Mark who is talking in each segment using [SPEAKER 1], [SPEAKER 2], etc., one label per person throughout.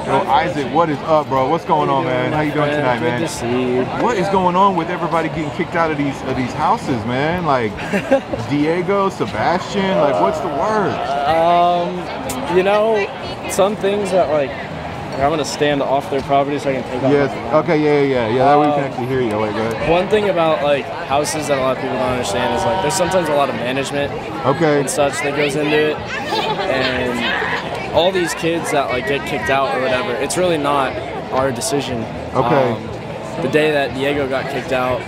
[SPEAKER 1] Yo, Isaac, what is up, bro? What's going on, man? How you doing tonight, man?
[SPEAKER 2] Good to see you.
[SPEAKER 1] What is going on with everybody getting kicked out of these houses, man? Like Diego, Sebastian, like what's the word?
[SPEAKER 2] You know, some things that like I'm gonna stand off their property so I can take off.
[SPEAKER 1] Yes. Okay. Yeah. That way we can actually hear you. Wait, go ahead.
[SPEAKER 2] One thing about like houses that a lot of people don't understand is like there's sometimes a lot of management and such that goes into it, and all these kids that like get kicked out or whatever, it's really not our decision.
[SPEAKER 1] Okay.
[SPEAKER 2] The day that Diego got kicked out,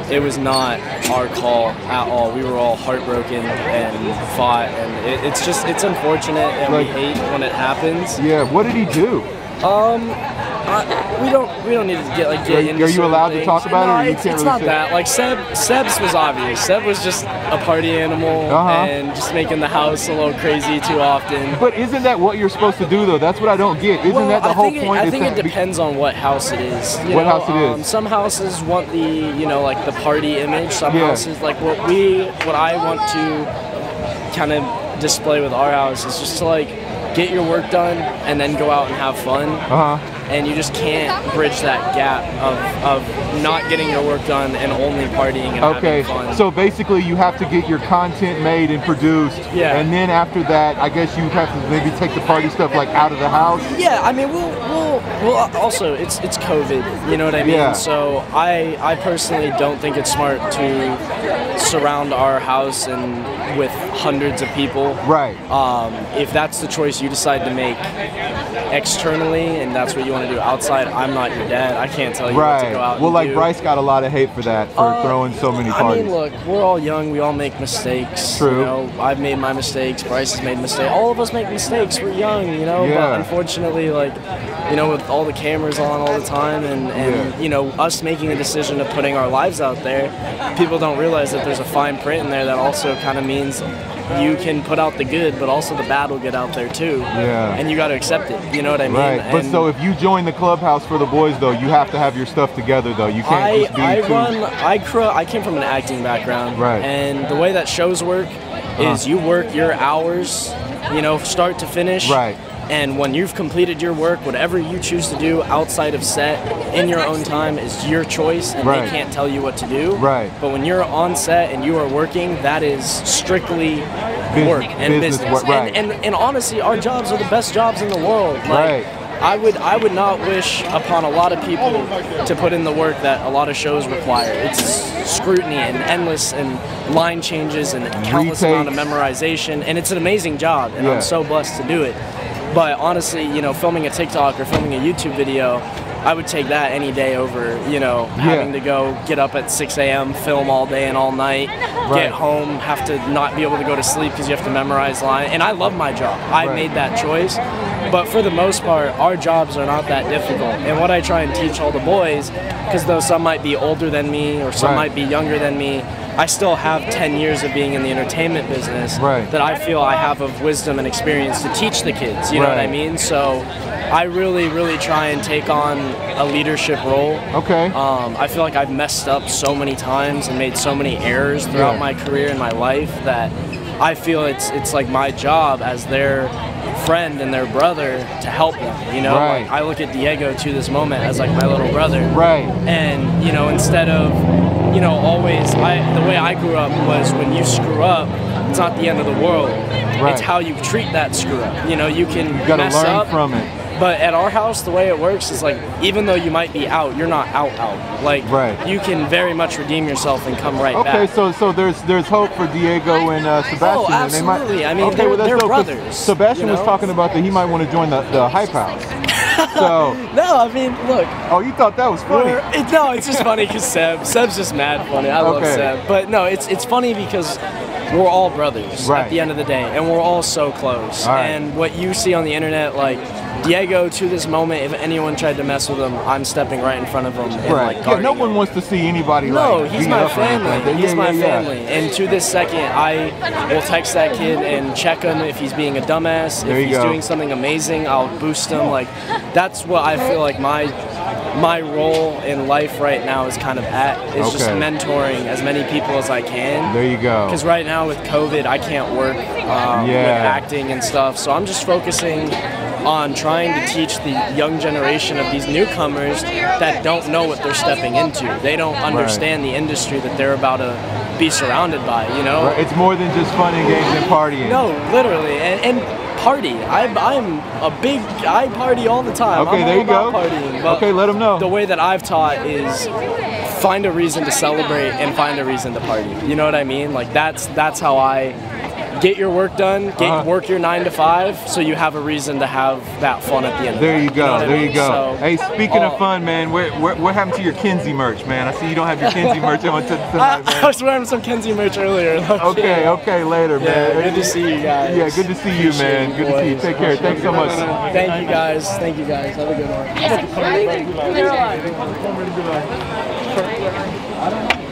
[SPEAKER 2] it was not our call at all. We were all heartbroken and fought, and it's unfortunate, and like, we hate when it happens.
[SPEAKER 1] Yeah. What did he do?
[SPEAKER 2] We don't need to get into.
[SPEAKER 1] Are you allowed to talk about it? Or you can't
[SPEAKER 2] it's
[SPEAKER 1] really
[SPEAKER 2] not
[SPEAKER 1] say
[SPEAKER 2] that. Like Seb's was obvious. Seb was just a party animal and just making the house a little crazy too often.
[SPEAKER 1] But isn't that what you're supposed to do, though? That's what I don't get. Isn't that the whole point?
[SPEAKER 2] I think it depends on what house it is.
[SPEAKER 1] What house it is?
[SPEAKER 2] Some houses want the like the party image. Some houses like what I want to kind of display with our house is just to like get your work done and then go out and have fun. And you just can't bridge that gap of not getting your work done and only partying and having fun.
[SPEAKER 1] So basically you have to get your content made and produced, and then after that, I guess you have to maybe take the party stuff like out of the house.
[SPEAKER 2] Yeah, I mean, we'll also, it's COVID, you know what I mean?
[SPEAKER 1] Yeah.
[SPEAKER 2] So I personally don't think it's smart to surround our house and with hundreds of people.
[SPEAKER 1] Right.
[SPEAKER 2] If that's the choice you decide to make externally and that's what you want to do outside, I'm not your dad. I can't tell you what to go out and
[SPEAKER 1] like
[SPEAKER 2] do.
[SPEAKER 1] Bryce got a lot of hate for that, for throwing so many parties.
[SPEAKER 2] I mean, look, we're all young. We all make mistakes.
[SPEAKER 1] True.
[SPEAKER 2] You know, I've made my mistakes. Bryce has made mistakes. All of us make mistakes. We're young, you know.
[SPEAKER 1] Yeah.
[SPEAKER 2] But unfortunately, like, you know, with all the cameras on all the time and you know, us making a decision of putting our lives out there, people don't realize that there's a fine print in there that also kind of means you can put out the good, but also the bad will get out there too.
[SPEAKER 1] Yeah.
[SPEAKER 2] And you got to accept it. You know what I mean?
[SPEAKER 1] Right. But so if you join the Clubhouse for the boys, though, you have to have your stuff together, though. You can't just be
[SPEAKER 2] I came from an acting background.
[SPEAKER 1] Right.
[SPEAKER 2] And the way that shows work is you work your hours, you know, start to finish.
[SPEAKER 1] Right.
[SPEAKER 2] And when you've completed your work, whatever you choose to do outside of set in your own time is your choice, and they can't tell you what to do.
[SPEAKER 1] Right.
[SPEAKER 2] But when you're on set and you are working, that is strictly work and business. And honestly, our jobs are the best jobs in the world. Like, I would not wish upon a lot of people to put in the work that a lot of shows require. It's scrutiny and endless and line changes and countless amount of memorization, and it's an amazing job, and I'm so blessed to do it. But honestly, you know, filming a TikTok or filming a YouTube video, I would take that any day over, you know, having to go get up at 6 a.m., film all day and all night, get home, have to not be able to go to sleep because you have to memorize lines. And I love my job. I made that choice. But for the most part, our jobs are not that difficult. And what I try and teach all the boys, because though some might be older than me or some might be younger than me, I still have 10 years of being in the entertainment business that I feel I have of wisdom and experience to teach the kids, you know what I mean? So I really, really try and take on a leadership role. I feel like I've messed up so many times and made so many errors throughout my career and my life that I feel it's like my job as their friend and their brother to help them, you know? Like, I look at Diego to this moment as like my little brother. And, you know, instead of, you know, always, the way I grew up was when you screw up, it's not the end of the world. It's how you treat that screw up. You know, you can mess up from it. But at our house, the way it works is like, even though you might be out, you're not out. Like, you can very much redeem yourself and come back.
[SPEAKER 1] So there's hope for Diego and Sebastian.
[SPEAKER 2] Oh, absolutely. I mean, they're brothers.
[SPEAKER 1] Sebastian was talking about that he might want to join the Hype House. So
[SPEAKER 2] no, I mean, look.
[SPEAKER 1] Oh, you thought that was funny?
[SPEAKER 2] No, it's just funny because Seb's just mad funny. I love Seb, but no, it's funny because we're all brothers at the end of the day, and we're all so close. And what you see on the internet, like Diego, to this moment, if anyone tried to mess with him, I'm stepping right in front of him. And, like,
[SPEAKER 1] no one wants to see anybody.
[SPEAKER 2] No, he's my family. He's my family. And to this second, I will text that kid and check him if he's being a dumbass. If he's doing something amazing, I'll boost him. Like, that's what I feel like my role in life right now is kind of at, is just mentoring as many people as I can.
[SPEAKER 1] There you go.
[SPEAKER 2] Because right now with COVID, I can't work with acting and stuff, so I'm just focusing on trying to teach the young generation of these newcomers that don't know what they're stepping into. They don't understand the industry that they're about to be surrounded by, you know?
[SPEAKER 1] Right. It's more than just fun and games and partying.
[SPEAKER 2] No, literally. And party. I party all the time.
[SPEAKER 1] Okay, there you go.
[SPEAKER 2] Partying, but
[SPEAKER 1] okay, let them know.
[SPEAKER 2] The way that I've taught is find a reason to celebrate and find a reason to party. You know what I mean? Like that's how I get your work done, work your 9 to 5, so you have a reason to have that fun at the end.
[SPEAKER 1] There you go,
[SPEAKER 2] there
[SPEAKER 1] you go.
[SPEAKER 2] So,
[SPEAKER 1] hey, speaking of fun, man, what happened to your Kinsey merch, man? I see you don't have your Kinsey merch on tonight, man.
[SPEAKER 2] I was wearing some Kinsey merch earlier.
[SPEAKER 1] Okay, later, man.
[SPEAKER 2] Good to see you guys.
[SPEAKER 1] Yeah, good to see you, man. Good to see you. Take care. Thanks so much.
[SPEAKER 2] Thank you guys. Have a good one.